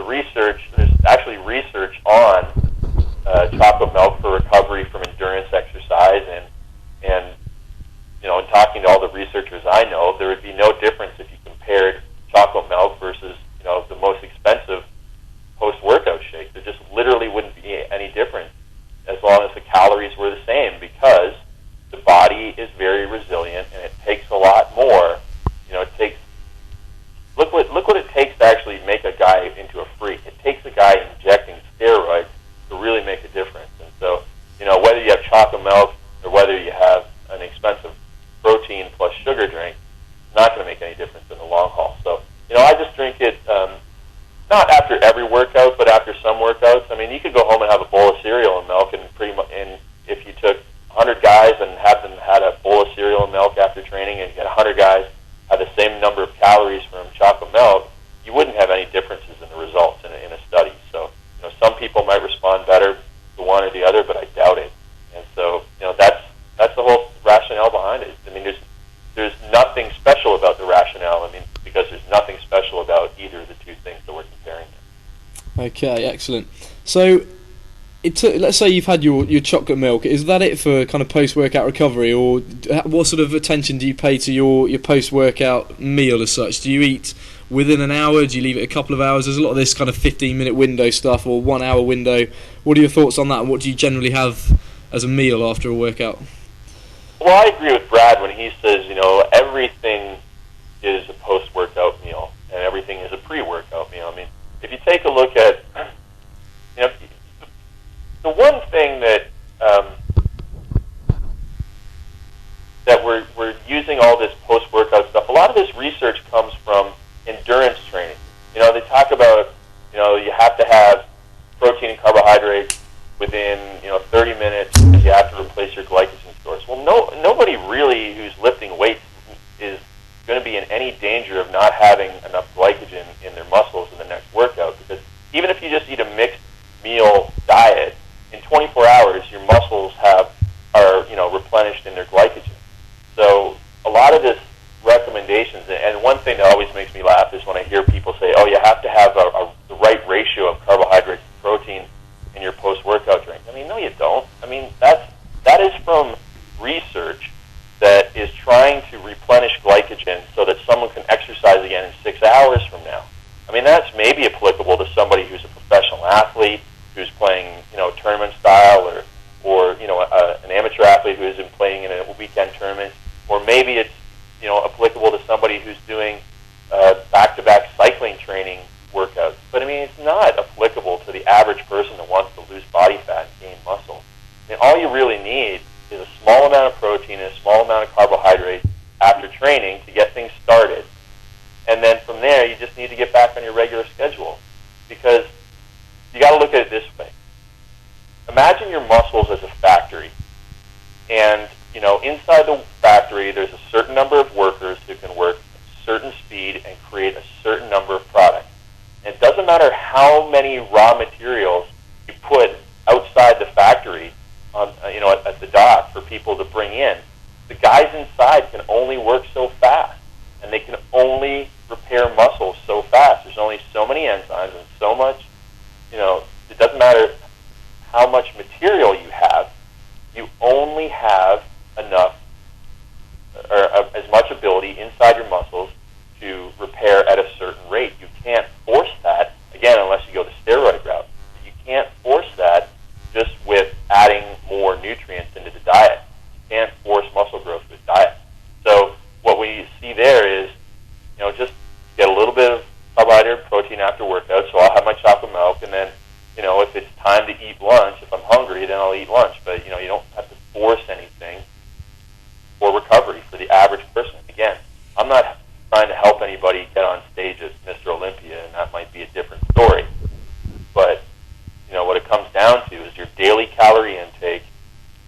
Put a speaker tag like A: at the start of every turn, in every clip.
A: the research, there's actually research on chocolate milk for recovery from endurance exercise, and in talking to all the researchers I know, there would be no difference if you compared chocolate milk versus the most expensive post-workout shake. There just literally wouldn't be any difference as long as the calories were the same, because the body is very resilient and it takes a lot more. It takes look what it takes to actually make a guy into a freak. It takes a guy injecting steroids to really make a difference. And so, whether you have chocolate milk or whether you have an expensive protein plus sugar drink, it's not going to make any difference in the long haul. So, I just drink it not after every workout, but after some workouts. I mean, you could go home and have a bowl of cereal and milk, and if you took 100 guys and had them had a bowl of cereal and milk after training, and you had 100 guys had the same number of calories from chocolate milk, you wouldn't have any differences in the results in a study. So, some people might respond better to one or the other, but I doubt it. And so, that's the whole rationale behind it. I mean, there's nothing special about the rationale. I mean, because there's nothing special about either of the two things that we're comparing them.
B: Okay, excellent. So, let's say you've had your chocolate milk. Is that it for kind of post-workout recovery, or what sort of attention do you pay to your post-workout meal as such? Do you eat within an hour? Do you leave it a couple of hours? There's a lot of this kind of 15-minute window stuff or 1 hour window. What are your thoughts on that, and what do you generally have as a meal after a workout?
A: Well, I agree with Brad when he says, everything is a post-workout meal and everything is a pre-workout meal. I mean, if you take a look at, the one thing that we're using all this post-workout stuff, a lot of this research comes from endurance training. They talk about, you have to have protein and carbohydrates within, 30 minutes because you have to replace your glycogen stores. Well, nobody really who's lifting weights is going to be in any danger of not having enough glycogen in their muscles in the next workout, because even if you just eat a mixed meal diet, in 24 hours your muscles are replenished in their glycogen. So a lot of this recommendations, and one thing that always makes me laugh is when I hear people say, oh, you have to have the right ratio of carbohydrates to protein in your post-workout drink. I mean, no, you don't. I mean, that is from research that is trying to replenish glycogen so that someone can exercise again in 6 hours from now. I mean, that's maybe applicable to somebody who's a professional athlete, who's playing, tournament style, or an amateur athlete who isn't playing in a weekend tournament, or maybe it's, applicable to somebody who's doing back-to-back cycling training workouts. But I mean, it's not applicable to the average person that wants to lose body fat and gain muscle. I mean, all you really need is a small amount of protein and a small amount of carbohydrate after training to get things started. And then from there, you just need to get back on your regular schedule. Because you got to look at it this way. Imagine your muscles as a factory. And, inside the factory, there's a certain number of workers who can work at a certain speed and create a certain number of products. And it doesn't matter how many raw materials you put outside the factory at the dock for people to bring in. The guys inside can only work so fast, and they can only repair muscles so fast. There's only so many enzymes and so much, it doesn't matter how much material you have, you only have enough or as much ability inside your muscles to repair at a certain rate. You can't force that, again, unless you go the steroid route. You can't force that just with adding more nutrients into the diet. You can't force muscle growth with diet. So what we see there is, just get a little bit of carbohydrate protein after workout. So I'll have my chocolate milk, and then, if it's time to eat lunch, if I'm hungry, then I'll eat lunch. But, you don't have to force anything for recovery for the average person. Again, I'm not trying to help anybody get on stage as Mr. Olympia, and that might be a different story. But, what it comes down to is your daily calorie intake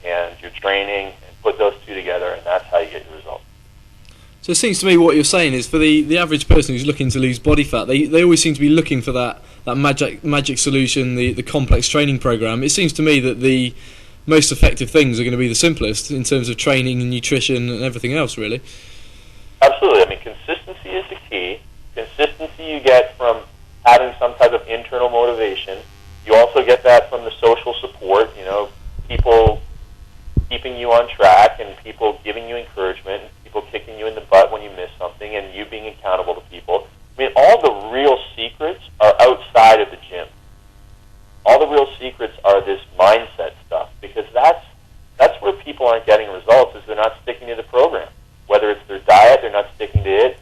A: and your training, and put those two together, and that's how you get your results.
B: So it seems to me what you're saying is for the average person who's looking to lose body fat, they always seem to be looking for that magic solution, the complex training program. It seems to me that the most effective things are going to be the simplest in terms of training and nutrition and everything else, really.
A: Absolutely. I mean, consistency is the key. Consistency you get from having some type of internal training and you being accountable to people. I mean, all the real secrets are outside of the gym. All the real secrets are this mindset stuff, because that's where people aren't getting results, is they're not sticking to the program. Whether it's their diet, they're not sticking to it,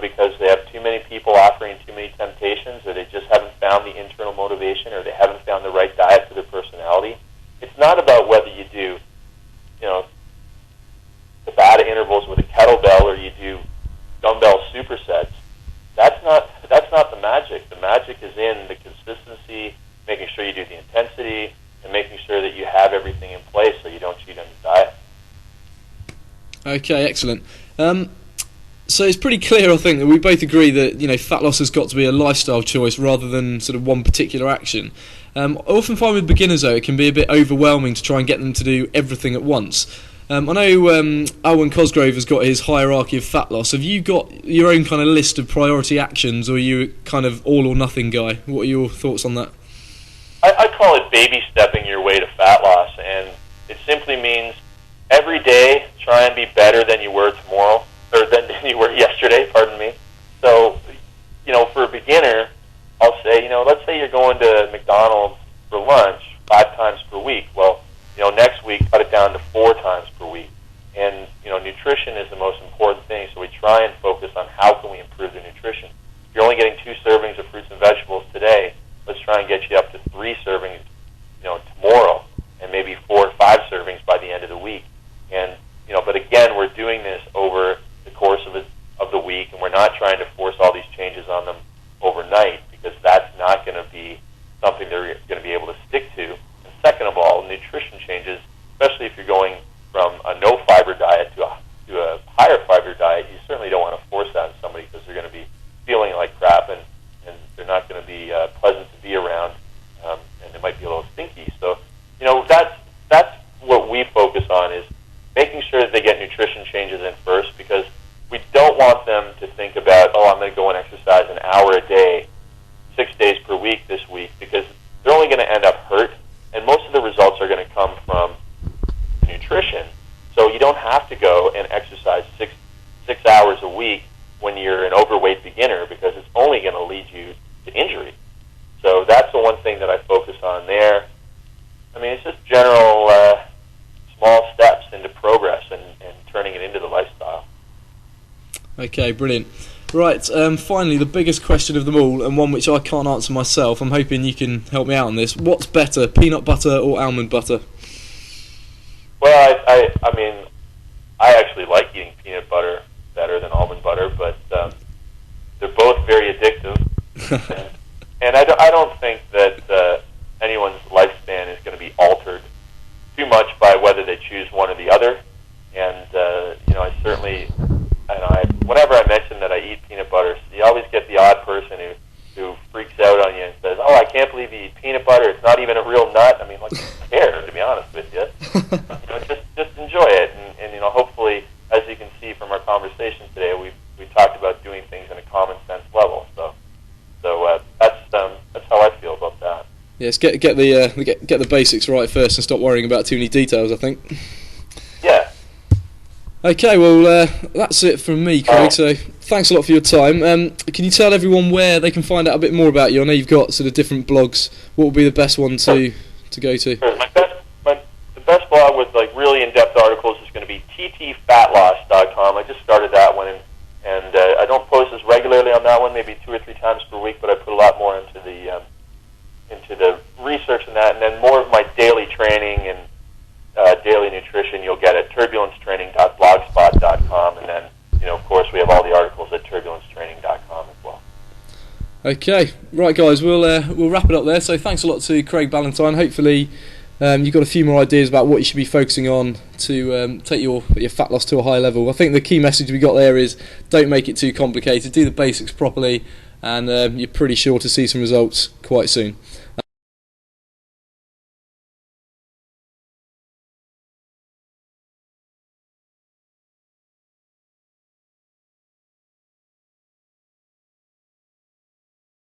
A: because they have too many people offering too many temptations, or they just haven't found the internal motivation, or they haven't found the right diet for their personality. It's not about whether you do, Tabata intervals with a kettlebell or you do dumbbell supersets. That's not the magic. The magic is in the consistency, making sure you do the intensity, and making sure that you have everything in place so you don't cheat on your diet.
B: Okay, excellent. So it's pretty clear, I think, that we both agree that fat loss has got to be a lifestyle choice rather than sort of one particular action. I often find with beginners, though, it can be a bit overwhelming to try and get them to do everything at once. I know Owen Cosgrove has got his hierarchy of fat loss. Have you got your own kind of list of priority actions, or are you kind of all or nothing guy? What are your thoughts on that?
A: I call it baby stepping your way to fat loss, and it simply means every day try and be better than you were tomorrow, or than you were yesterday, pardon me. So, for a beginner, I'll say, let's say you're going to McDonald's for lunch 5 times per week. Well, next week, cut it down to 4 times per week. And, nutrition is the most important thing, so we try and focus on how can we improve the nutrition. If you're only getting 2 servings of fruits and vegetables today, let's try and get you up to 3 servings, tomorrow, and maybe 4 or 5 servings by the end of the week. And, but again, we're doing this over the course of the week, and we're not trying to force all these changes on them overnight, because that's not going to be something they're going to be able to stick to. And second of all, nutrition changes, especially if you're going from a no-fiber diet to a higher fiber diet, you certainly don't want to force that on somebody, because they're going to be feeling like crap, and they're not going to be pleasant to be around, and they might be a little stinky. So, that's what we focus on, is making sure that they get nutrition changes in first, because we don't want them to think about, I'm going to go and exercise an hour a day, 6 days per week this week, because they're only going to end up hurt, and most of the results are going to come from the nutrition. So you don't have to go and exercise six hours a week when you're an overweight beginner, because it's only going to lead you to injury. So that's the one thing that I focus on there. I mean, it's just general small steps into progress and turning it into the lifestyle.
B: Okay, brilliant. Right, finally, the biggest question of them all, and one which I can't answer myself. I'm hoping you can help me out on this. What's better, peanut butter or almond butter?
A: Well, I mean, I actually like eating peanut butter better than almond butter, but they're both very addictive. and I don't think that anyone's lifespan is going to be altered too much by whether they choose one or the other. And, I certainly... whenever I mention that I eat peanut butter, you always get the odd person who freaks out on you and says, I can't believe you eat peanut butter. It's not even a real nut. I mean, who cares, to be honest with you? Just enjoy it. And hopefully, as you can see from our conversation today, we talked about doing things in a common sense level. So that's how I feel about that.
B: Yes, get the basics right first and stop worrying about too many details, I think.
A: Yeah.
B: Okay, well, that's it from me, Craig, so thanks a lot for your time. Can you tell everyone where they can find out a bit more about you? I know you've got sort of different blogs. What would be the best one to go to?
A: Sure. The best blog with really in-depth articles is going to be ttfatloss.com. I just started that one, and I don't post as regularly on that one, maybe 2 or 3 times per week, but I put a lot more into the research and that, and then more of my daily training and daily nutrition you'll get at turbulencetraining.blogspot.com, and then of course we have all the articles at turbulencetraining.com as well.
B: Okay, right guys, we'll wrap it up there. So thanks a lot to Craig Ballantyne. Hopefully you've got a few more ideas about what you should be focusing on to take your fat loss to a high level. I think the key message we got there is don't make it too complicated, do the basics properly, and you're pretty sure to see some results quite soon.